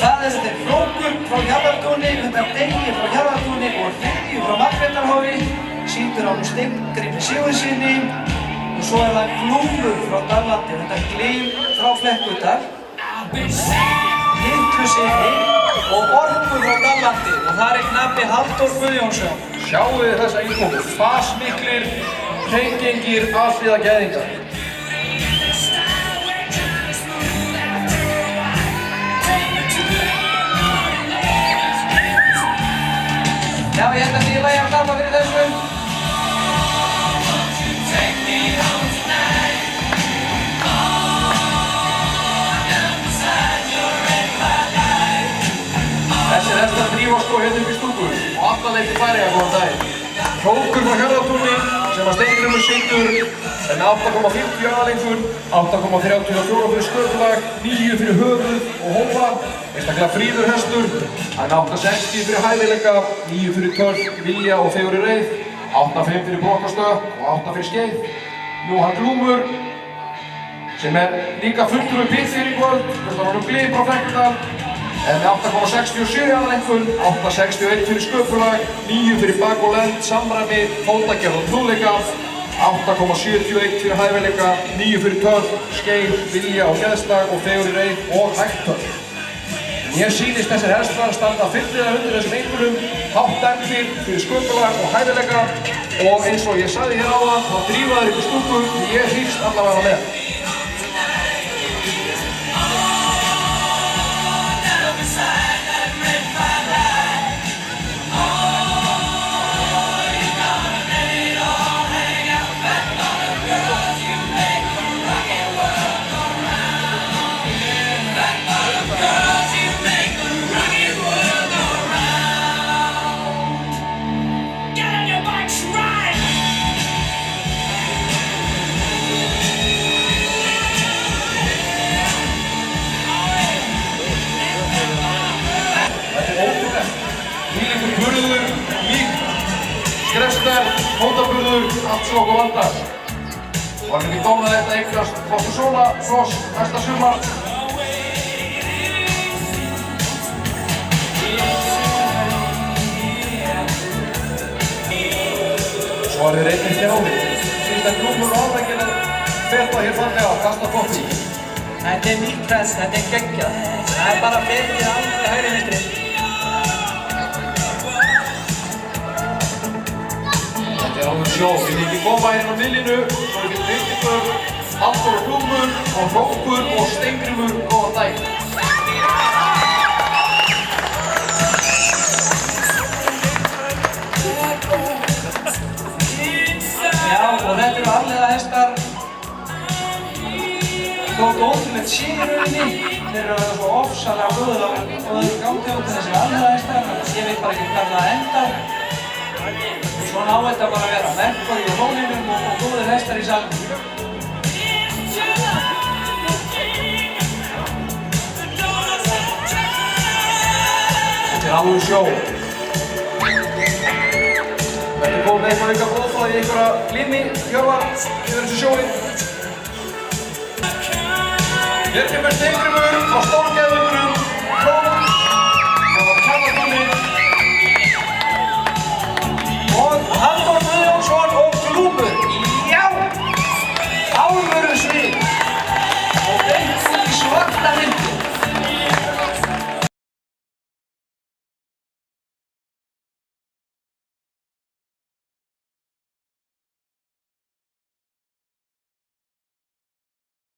það þetta Flókur frá Hjarðartúni, Degi frá Hjarðartúni og Lilju frá Margrétarhofi, sýndur á Steingrími Sigurðssyni og svo það Glúmur frá Dallandi, þetta Glím frá Flekkudal, Litlusyni og Orku frá Dallandi og það knappi Halldór Guðjónsson. Sjáu þið þessa innkomu, fasmiklir, hreingengir, alþýða gæðingar. Já, ég held að þið lagi að klappa fyrir þessu. Þessi hestar drífa sko hérna upp í stúku og alla leið til Færeyja góðan daginn. Hrókur frá Hjarðartúni sem að Steingrímur sýndur með 8,50 aðalengur, 8,34 fyrir sköpulag, 9 fyrir höfuð og hópa. Einstaklega fríður hestur, hann 8,60 fyrir hæfileika, 9 fyrir törn, vilja og fegurri reið, 8,5 fyrir brokastöð og 8 fyrir skeið. Nú hann Glúmur sem líka fulltrúi pittir í kvöld, hann Glím frá Flekkudal. En með 8,67 aðalengur, 8,61 fyrir sköpulag, 9 fyrir bak og lend, samræmi, fótagerð og trúleika, 8,71 fyrir hæfileika, 9 fyrir törn, skeið, vilja og geðslag og fegurri reið og hægt törn. Mér sýnist þessir hestar standa fyllilega undir þessum einhverjum, hátt dæmdir fyrir sköpulag og hæfileika og eins og ég sagði hér áðan, þá drífa þeir upp í stúku því ég hýst allavega með. Skrefstar, hótaburður, allt svokk og vandar. Var mikið dómað þetta eignast flottu svona floss næsta sumar. Svo er þið einnig þjáði. Sýnst að Glúmur og Árækir að feta hér fallega að kasta flott í. Þetta nýtt press, þetta geggjað. Það bara fetið alveg hægri vinstri. Þetta alveg sjó. Við líkið koma inn á millinu, svo við getum Hildigur, Halldór og Glúmur og Hrókur og Steingrímur góðan daginn. Já, og þetta eru afleiða hestar. Þótt ótrúlegt sé í rauninni. Þeir eru svo ofsalega góður á gangi út þessir afleiða hestar. Ég veit bara ekki hvað það endar. Svona á þetta bara að vera merkvar í rólinum og góðir hestar í salnum. Þetta alveg sjó. Þetta komið með eitthvað auka blóðflæði í einhverja glimi, Hjörvar, yfir þessu sjói. Hér kemur Steingrímur á